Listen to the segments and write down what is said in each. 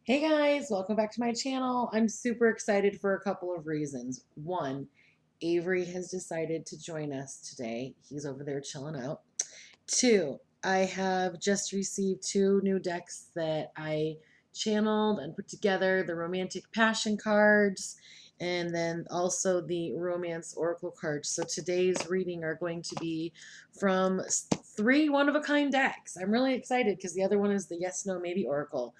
Hey guys, welcome back to my channel. I'm super excited for a couple of reasons. One, Avery has decided to join us today. He's over there chilling out. Two, I have just received two new decks that I channeled and put together, the Romantic Passion cards and then also the Romance Oracle cards. So today's reading are going to be from three one-of-a-kind decks. I'm really excited because the other one is the Yes, No, Maybe Oracle.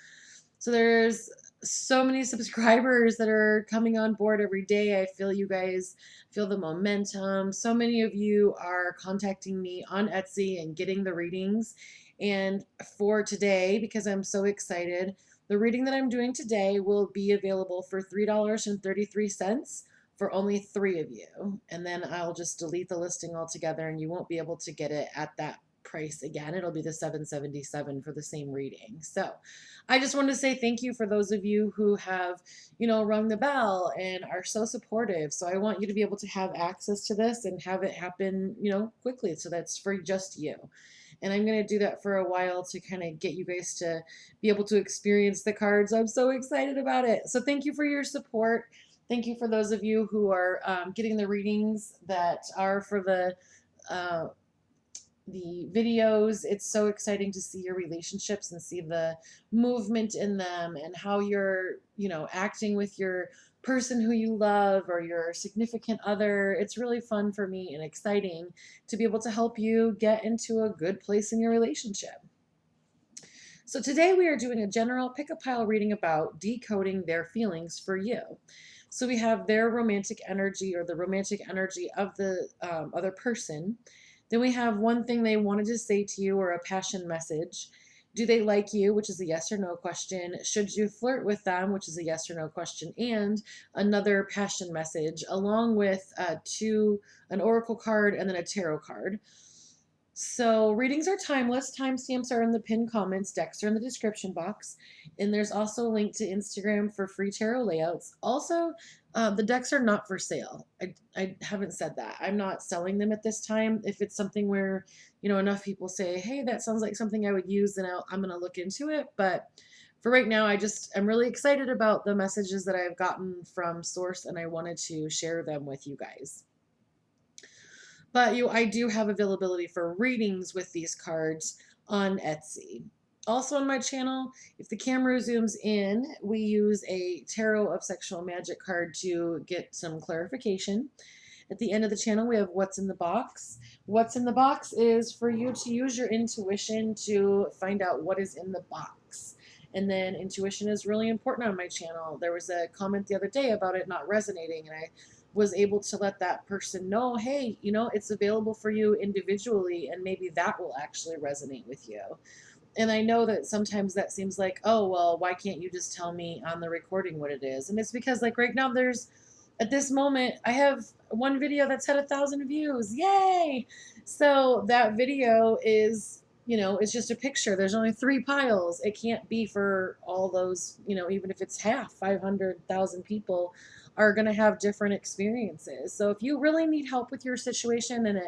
So there's so many subscribers that are coming on board every day. I feel you guys feel the momentum. So many of you are contacting me on Etsy and getting the readings. And for today, because I'm so excited, the reading that I'm doing today will be available for $3.33 for only three of you. And then I'll just delete the listing altogether and you won't be able to get it at that price again. It'll be the $7.77 for the same reading. So I just wanted to say thank you for those of you who have, rung the bell and are so supportive. So I want you to be able to have access to this and have it happen, quickly. So that's for just you. And I'm going to do that for a while to kind of get you guys to be able to experience the cards. I'm so excited about it. So thank you for your support. Thank you for those of you who are getting the readings that are for uh, the videos. It's so exciting to see your relationships and see the movement in them and how you're, acting with your person who you love or your significant other. It's really fun for me and exciting to be able to help you get into a good place in your relationship. So today we are doing a general pick-a-pile reading about decoding their feelings for you. So we have their romantic energy or the romantic energy of the other person. Then we have one thing they wanted to say to you or a passion message. Do they like you, which is a yes or no question. Should you flirt with them, which is a yes or no question. And another passion message along with an oracle card and then a tarot card. So readings are timeless. Timestamps are in the pinned comments. Decks are in the description box. And there's also a link to Instagram for free tarot layouts. Also, the decks are not for sale. I haven't said that. I'm not selling them at this time. If it's something where, enough people say, hey, that sounds like something I would use, then I'm going to look into it. But for right now, I'm really excited about the messages that I've gotten from Source, and I wanted to share them with you guys. But I do have availability for readings with these cards on Etsy. Also on my channel, if the camera zooms in, we use a Tarot of Sexual Magic card to get some clarification. At the end of the channel, we have What's in the Box. What's in the box is for you to use your intuition to find out what is in the box. And then intuition is really important on my channel. There was a comment the other day about it not resonating, and I was able to let that person know, hey, it's available for you individually, and maybe that will actually resonate with you. And I know that sometimes that seems like, oh, well, why can't you just tell me on the recording what it is? And it's because, like, right now, at this moment, I have one video that's had 1,000 views. Yay! So that video is, it's just a picture. There's only 3 piles. It can't be for all those, even if it's half, 500,000 people are going to have different experiences. So if you really need help with your situation and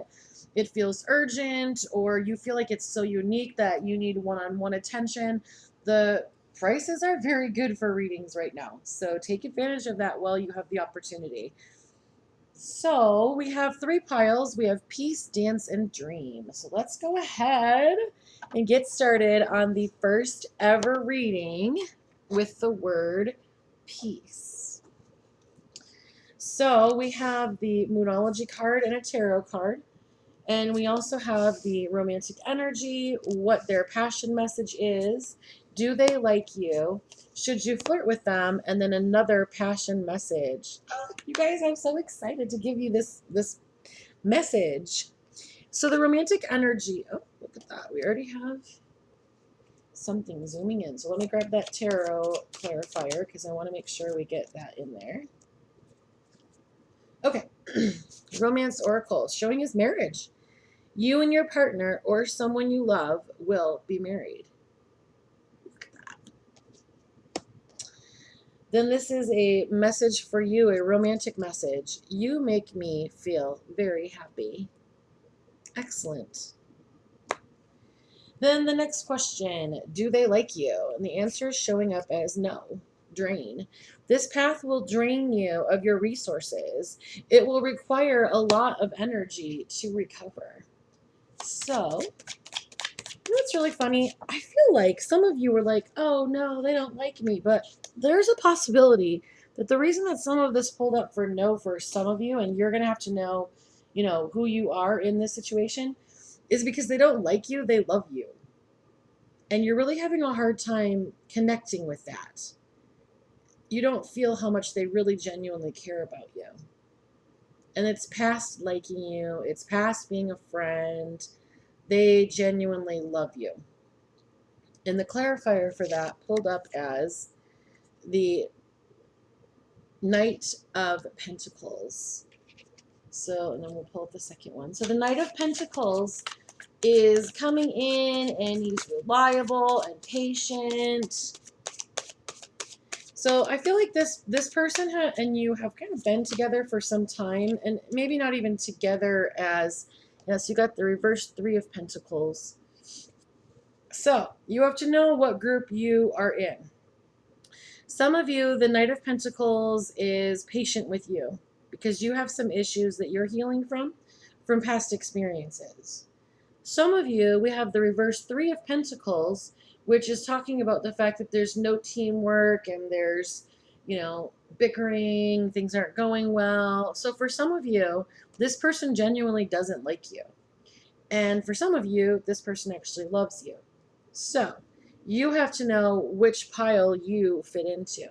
it feels urgent, or you feel like it's so unique that you need one-on-one attention, the prices are very good for readings right now. So take advantage of that while you have the opportunity. So we have 3 piles. We have Peace, Dance, and Dream. So let's go ahead and get started on the first ever reading with the word peace. So we have the Moonology card and a tarot card. And we also have the romantic energy, what their passion message is, do they like you, should you flirt with them, and then another passion message. Oh, you guys, I'm so excited to give you this message. So the romantic energy, oh, look at that. We already have something zooming in. So let me grab that tarot clarifier because I want to make sure we get that in there. Okay. Romance oracle showing his marriage. You and your partner or someone you love will be married. Then this is a message for you, a romantic message. You make me feel very happy. Excellent. Then the next question, do they like you? And the answer is showing up as no, drain. This path will drain you of your resources. It will require a lot of energy to recover. So, that's really funny. I feel like some of you were like, oh no, they don't like me. But there's a possibility that the reason that some of this pulled up for no for some of you, and you're going to have to know, who you are in this situation, is because they don't like you, they love you. And you're really having a hard time connecting with that. You don't feel how much they really genuinely care about you. And it's past liking you, it's past being a friend. They genuinely love you. And the clarifier for that pulled up as the Knight of Pentacles. So, and then we'll pull up the second one. So the Knight of Pentacles is coming in, and he's reliable and patient. So I feel like this person and you have kind of been together for some time, and maybe not even together as, yes, you got the reverse Three of Pentacles. So you have to know what group you are in. Some of you, the Knight of Pentacles is patient with you because you have some issues that you're healing from past experiences. Some of you, we have the reverse Three of Pentacles, which is talking about the fact that there's no teamwork and there's, bickering, things aren't going well. So for some of you, this person genuinely doesn't like you. And for some of you, this person actually loves you. So you have to know which pile you fit into.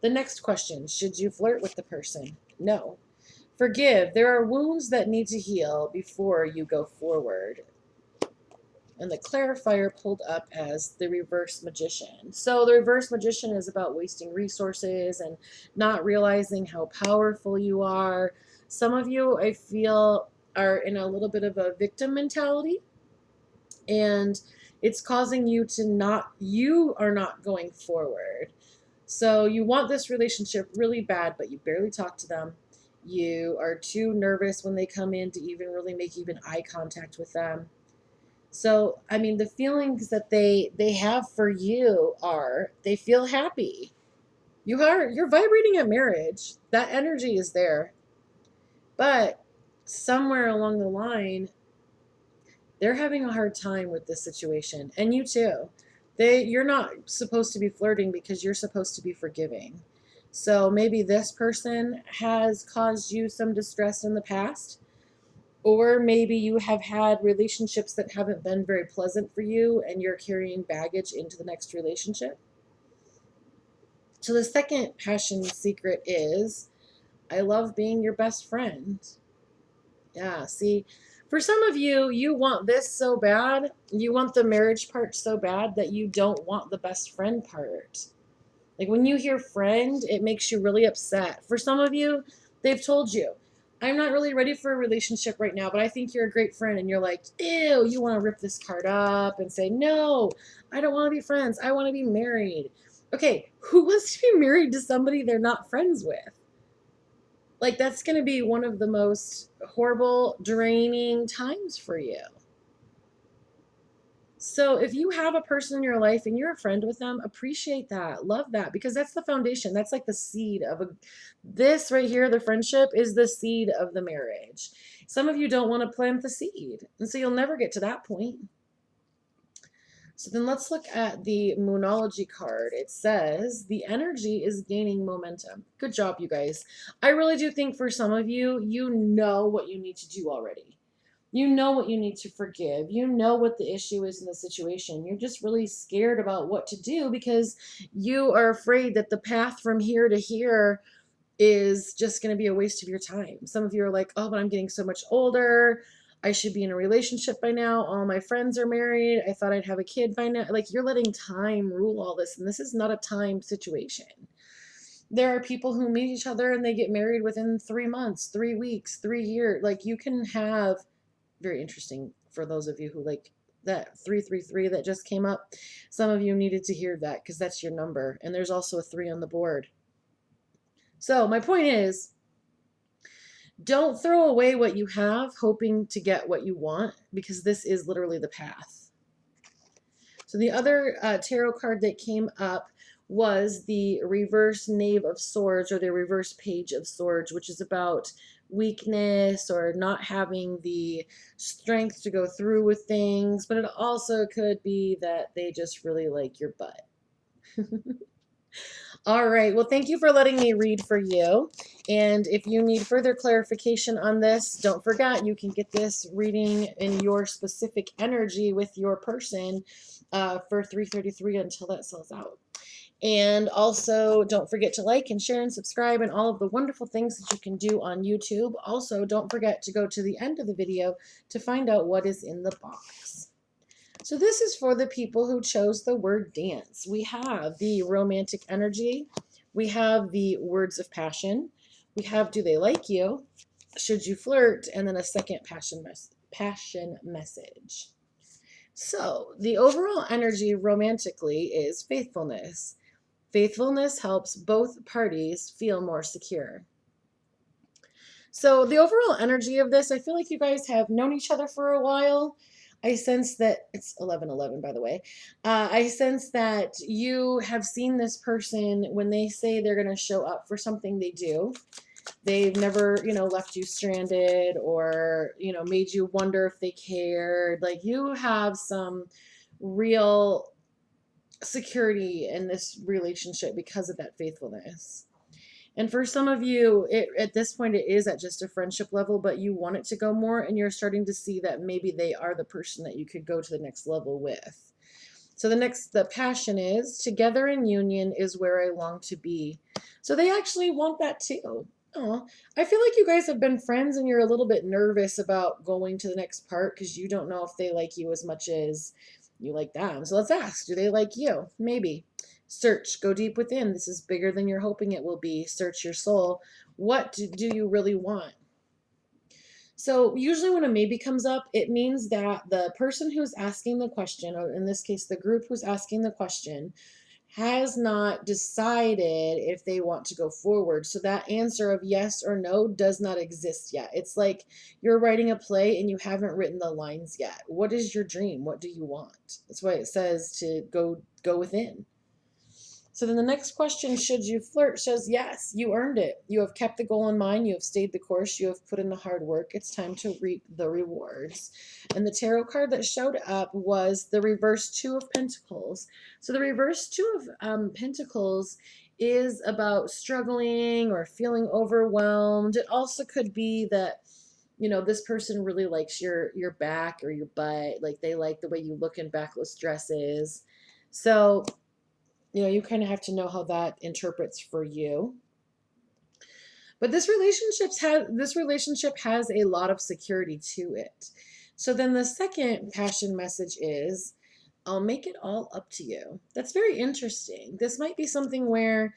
The next question, should you flirt with the person? No. Forgive. There are wounds that need to heal before you go forward. And the clarifier pulled up as the reverse magician. So the reverse magician is about wasting resources and not realizing how powerful you are. Some of you, I feel, are in a little bit of a victim mentality, and it's causing you you are not going forward. So you want this relationship really bad, but you barely talk to them. You are too nervous when they come in to even really make even eye contact with them. So, I mean, the feelings that they have for you are they feel happy. You're vibrating at marriage. That energy is there. But somewhere along the line, they're having a hard time with this situation, and you too. You're not supposed to be flirting because you're supposed to be forgiving. So maybe this person has caused you some distress in the past, or maybe you have had relationships that haven't been very pleasant for you and you're carrying baggage into the next relationship. So the second passion secret is, I love being your best friend. Yeah, see, for some of you, you want this so bad, you want the marriage part so bad that you don't want the best friend part. Like when you hear friend, it makes you really upset. For some of you, they've told you, I'm not really ready for a relationship right now, but I think you're a great friend. And you're like, ew, you want to rip this card up and say, no, I don't want to be friends. I want to be married. Okay, who wants to be married to somebody they're not friends with? Like, that's going to be one of the most horrible, draining times for you. So if you have a person in your life and you're a friend with them, appreciate that, love that, because that's the foundation. That's like the seed of this right here, the friendship is the seed of the marriage. Some of you don't want to plant the seed, and so you'll never get to that point. So then let's look at the Moonology card. It says the energy is gaining momentum. Good job, you guys. I really do think for some of you, you know what you need to do already. You know what you need to forgive. You know what the issue is in the situation. You're just really scared about what to do because you are afraid that the path from here to here is just going to be a waste of your time. Some of you are like, oh, but I'm getting so much older. I should be in a relationship by now. All my friends are married. I thought I'd have a kid by now. Like, you're letting time rule all this, and this is not a time situation. There are people who meet each other and they get married within 3 months, 3 weeks, 3 years. Like, you can have, very interesting for those of you who like that 333 that just came up. Some of you needed to hear that because that's your number. And there's also a 3 on the board. So my point is, don't throw away what you have hoping to get what you want, because this is literally the path. So the other tarot card that came up was the reverse Knave of Swords, or the reverse Page of Swords, which is about weakness or not having the strength to go through with things. But it also could be that they just really like your butt. All right. Well, thank you for letting me read for you. And if you need further clarification on this, don't forget you can get this reading in your specific energy with your person for $333 until that sells out. And also, don't forget to like and share and subscribe and all of the wonderful things that you can do on YouTube. Also, don't forget to go to the end of the video to find out what is in the box. So this is for the people who chose the word dance. We have the romantic energy. We have the words of passion. We have do they like you? Should you flirt? And then a second passion message. So the overall energy romantically is faithfulness. Faithfulness helps both parties feel more secure. So the overall energy of this, I feel like you guys have known each other for a while. I sense that it's 11:11, by the way. I sense that you have seen this person when they say they're going to show up for something, they do. They've never, left you stranded or, made you wonder if they cared. Like, you have some real security in this relationship because of that faithfulness. And for some of you, at this point, it is at just a friendship level, but you want it to go more, and you're starting to see that maybe they are the person that you could go to the next level with. So the passion is, together in union is where I long to be. So they actually want that too. Oh, I feel like you guys have been friends and you're a little bit nervous about going to the next part because you don't know if they like you as much as you like them. So let's ask, do they like you? Maybe. Search, go deep within. This is bigger than you're hoping it will be. Search your soul. What do you really want? So usually when a maybe comes up, it means that the person who's asking the question, or in this case, the group who's asking the question, has not decided if they want to go forward. So that answer of yes or no does not exist yet. It's like you're writing a play and you haven't written the lines yet. What is your dream? What do you want? That's why it says to go within. So then the next question, should you flirt, says yes, you earned it. You have kept the goal in mind. You have stayed the course. You have put in the hard work. It's time to reap the rewards. And the tarot card that showed up was the reverse Two of Pentacles. So the reverse Two of Pentacles is about struggling or feeling overwhelmed. It also could be that this person really likes your back or your butt. Like, they like the way you look in backless dresses. So you kind of have to know how that interprets for you. But this relationship has a lot of security to it. So then the second passion message is, I'll make it all up to you. That's very interesting. This might be something where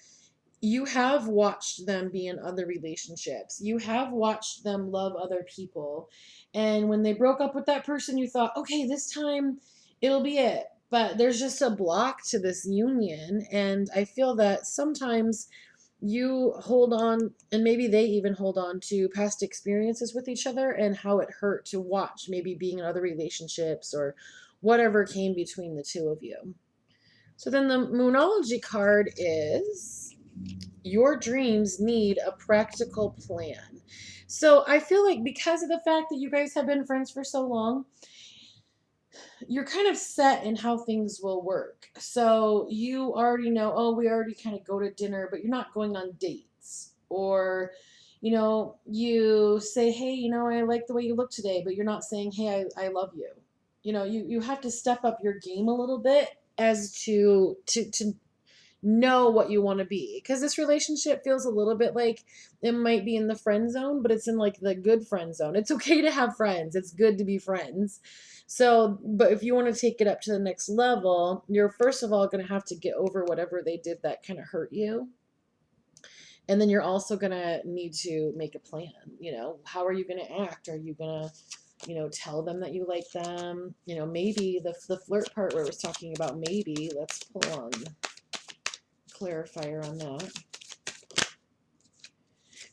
you have watched them be in other relationships. You have watched them love other people. And when they broke up with that person, you thought, okay, this time it'll be it. But there's just a block to this union. And I feel that sometimes you hold on, and maybe they even hold on to past experiences with each other and how it hurt to watch maybe being in other relationships or whatever came between the two of you. So then the Moonology card is, your dreams need a practical plan. So I feel like because of the fact that you guys have been friends for so long, you're kind of set in how things will work. So you already know, oh, we already kind of go to dinner, but you're not going on dates. Or, you say, hey, I like the way you look today, but you're not saying, hey, I love you. You have to step up your game a little bit as to know what you want to be, because this relationship feels a little bit like it might be in the friend zone, but it's in like the good friend zone. It's okay to have friends. It's good to be friends. So, but if you want to take it up to the next level, you're first of all going to have to get over whatever they did that kind of hurt you. And then you're also going to need to make a plan. How are you going to act? Are you going to tell them that you like them? Maybe the flirt part where it was talking about maybe, let's pull on clarifier on that.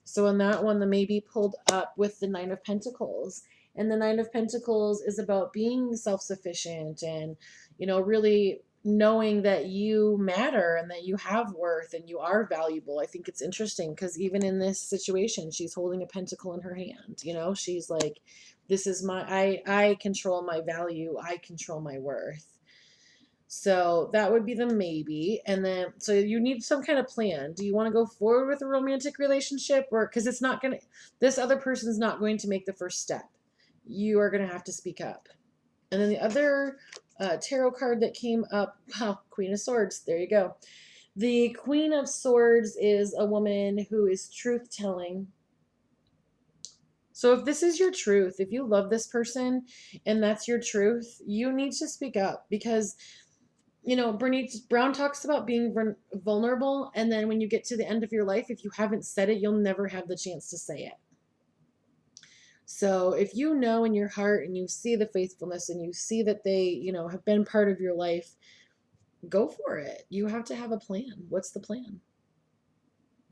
So in that one, the maybe pulled up with the Nine of Pentacles. And the Nine of Pentacles is about being self-sufficient and, really knowing that you matter and that you have worth and you are valuable. I think it's interesting because even in this situation, she's holding a pentacle in her hand. She's like, this is I control my value. I control my worth. So that would be the maybe. And then, so you need some kind of plan. Do you want to go forward with a romantic relationship, or because this other person's not going to make the first step? You are going to have to speak up. And then the other tarot card that came up, wow, Queen of Swords. There you go. The Queen of Swords is a woman who is truth telling. So if this is your truth, if you love this person and that's your truth, you need to speak up because Bernice Brown talks about being vulnerable, and then when you get to the end of your life, if you haven't said it, you'll never have the chance to say it. So if you know in your heart and you see the faithfulness and you see that they, have been part of your life, go for it. You have to have a plan. What's the plan?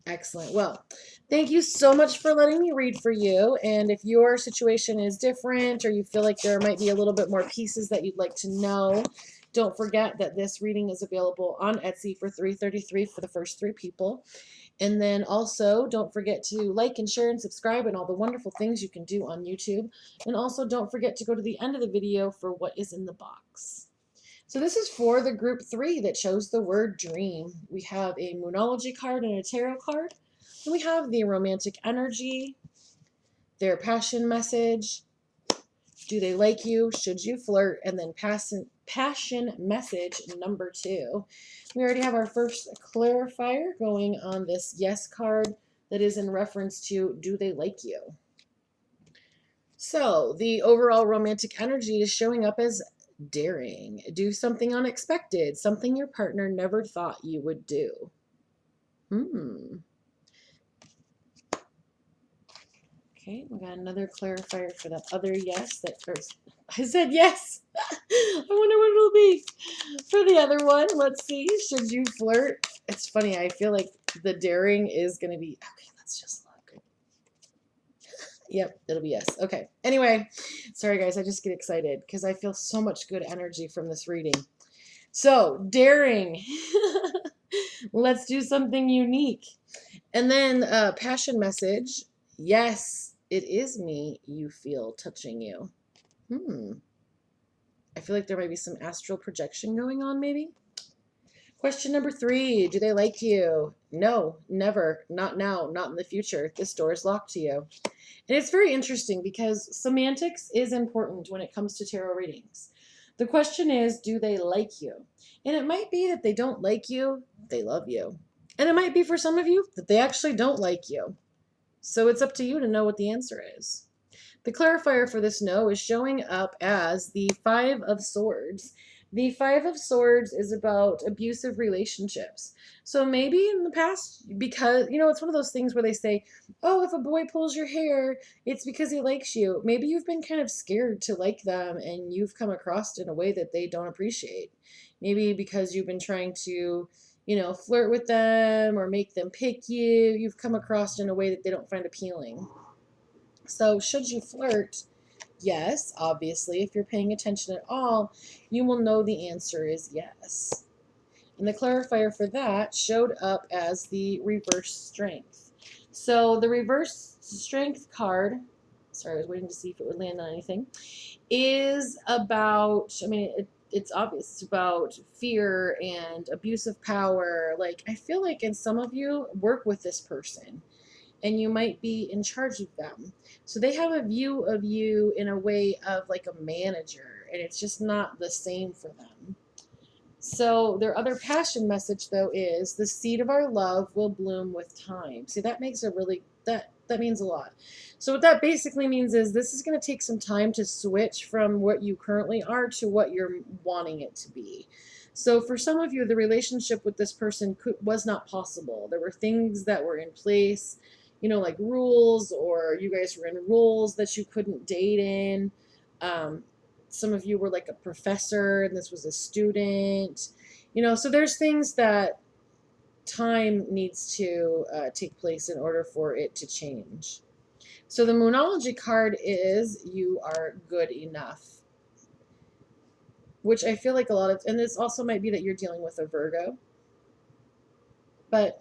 Excellent. Well, thank you so much for letting me read for you. And if your situation is different or you feel like there might be a little bit more pieces that you'd like to know, don't forget that this reading is available on Etsy for $3.33 for the first 3 people. And then also don't forget to like and share and subscribe and all the wonderful things you can do on YouTube. And also don't forget to go to the end of the video for what is in the box. So this is for the group 3 that chose the word dream. We have a Moonology card and a tarot card. And we have the romantic energy, their passion message, do they like you, should you flirt, and then passion message number 2. We already have our first clarifier going on this yes card that is in reference to do they like you. So the overall romantic energy is showing up as daring. Do something unexpected, something your partner never thought you would do. Okay, we got another clarifier for that other yes. I said yes. I wonder what it'll be for the other one. Let's see. Should you flirt? It's funny. I feel like the daring is going to be, okay, let's just look. Yep, it'll be yes. Okay. Anyway, sorry guys, I just get excited because I feel so much good energy from this reading. So, daring. Let's do something unique. And then passion message. Yes, it is me you feel touching you. I feel like there might be some astral projection going on maybe. Question number 3. Do they like you? No, never. Not now. Not in the future. This door is locked to you. And it's very interesting because semantics is important when it comes to tarot readings. The question is, do they like you? And it might be that they don't like you, they love you. And it might be for some of you that they actually don't like you. So it's up to you to know what the answer is. The clarifier for this no is showing up as the 5 of Swords. The 5 of Swords is about abusive relationships. So maybe in the past, because, it's one of those things where they say, oh, if a boy pulls your hair, it's because he likes you. Maybe you've been kind of scared to like them and you've come across in a way that they don't appreciate. Maybe because you've been trying to, flirt with them or make them pick you, you've come across in a way that they don't find appealing. So should you flirt? Yes, obviously, if you're paying attention at all, you will know the answer is yes. And the clarifier for that showed up as the reverse strength. So the reverse strength card, sorry, I was waiting to see if it would land on anything, is about, it's obvious, it's about fear and abusive power. Like, I feel like in some of you work with this person and you might be in charge of them. So they have a view of you in a way of like a manager, and it's just not the same for them. So their other passion message, though, is the seed of our love will bloom with time. See, that makes that means a lot. So what that basically means is this is going to take some time to switch from what you currently are to what you're wanting it to be. So for some of you, the relationship with this person was not possible. There were things that were in place, like rules, or you guys were in roles that you couldn't date in. Some of you were like a professor and this was a student. So there's things that time needs to take place in order for it to change. So the Moonology card is you are good enough, which I feel like a lot of, and this also might be that you're dealing with a Virgo, but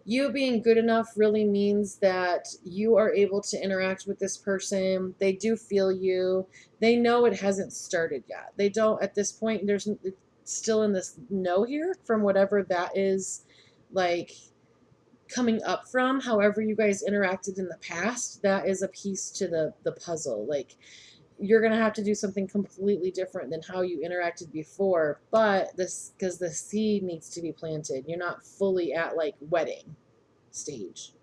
you being good enough really means that you are able to interact with this person. They do feel you. They know it hasn't started yet. They don't, at this point, there's it's still in this no here from whatever that is like coming up from. However you guys interacted in the past, that is a piece to the puzzle. Like, you're going to have to do something completely different than how you interacted before, but this, because the seed needs to be planted. You're not fully at like wedding stage.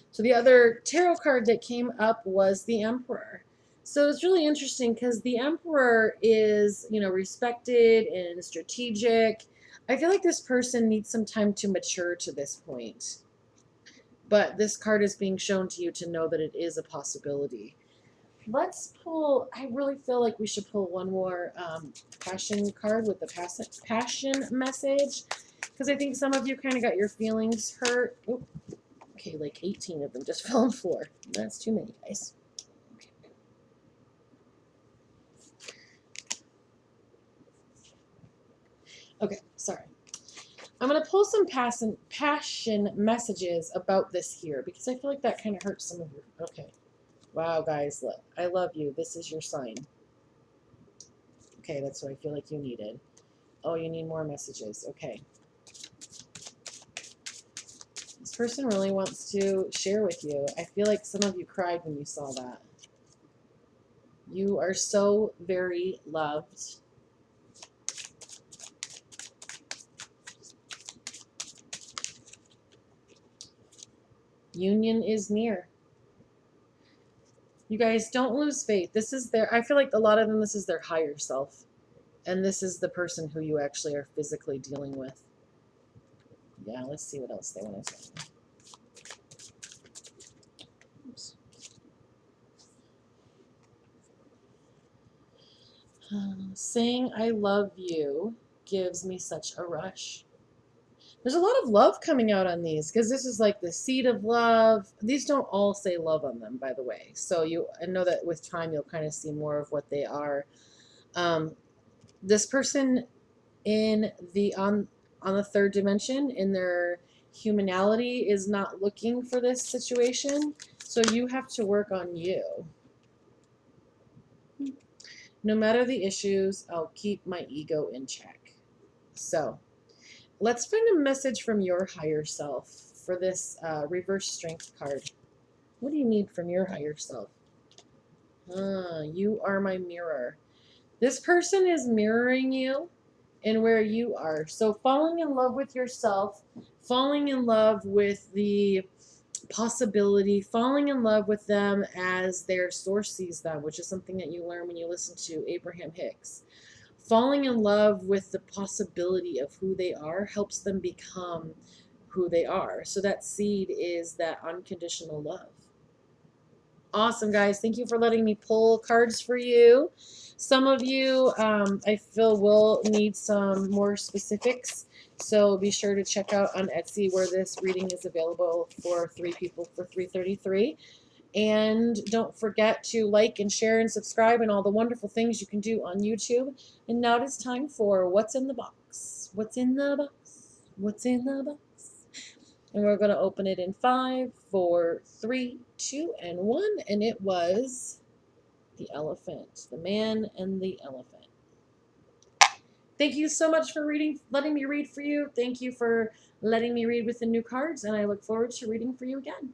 So the other tarot card that came up was the Emperor. So it's really interesting because the Emperor is, you know, respected and strategic. I feel like this person needs some time to mature to this point. But this card is being shown to you to know that it is a possibility. Let's pull, I really feel like we should pull one more passion card with the passion message, because I think some of you kind of got your feelings hurt. Oop, okay, like 18 of them just fell on the floor. That's too many, guys. Okay, sorry. I'm going to pull some passion messages about this here, because I feel like that kind of hurts some of you. Okay. Wow, guys, look. I love you. This is your sign. Okay, that's what I feel like you needed. Oh, you need more messages. Okay. This person really wants to share with you. I feel like some of you cried when you saw that. You are so very loved. Union is near. You guys, don't lose faith. This is their, I feel like a lot of them, this is their higher self. And this is the person who you actually are physically dealing with. Yeah, let's see what else they want to say. Oops. Saying I love you gives me such a rush. There's a lot of love coming out on these, because this is like the seed of love. These don't all say love on them, by the way. So I know that with time you'll kind of see more of what they are. This person in the on the third dimension in their humanality is not looking for this situation. So you have to work on you. No matter the issues, I'll keep my ego in check. So let's find a message from your higher self for this reverse strength card. What do you need from your higher self? You are my mirror. This person is mirroring you and where you are. So falling in love with yourself, falling in love with the possibility, falling in love with them as their source sees them, which is something that you learn when you listen to Abraham Hicks. Falling in love with the possibility of who they are helps them become who they are. So that seed is that unconditional love. Awesome, guys. Thank you for letting me pull cards for you. Some of you, I feel, will need some more specifics. So be sure to check out on Etsy where this reading is available for 3 people for $3.33. And don't forget to like and share and subscribe and all the wonderful things you can do on YouTube. And now it is time for What's in the Box. What's in the box? What's in the box? And we're going to open it in 5, 4, 3, 2, and 1. And it was the elephant, the man and the elephant. Thank you so much for letting me read for you. Thank you for letting me read with the new cards. And I look forward to reading for you again.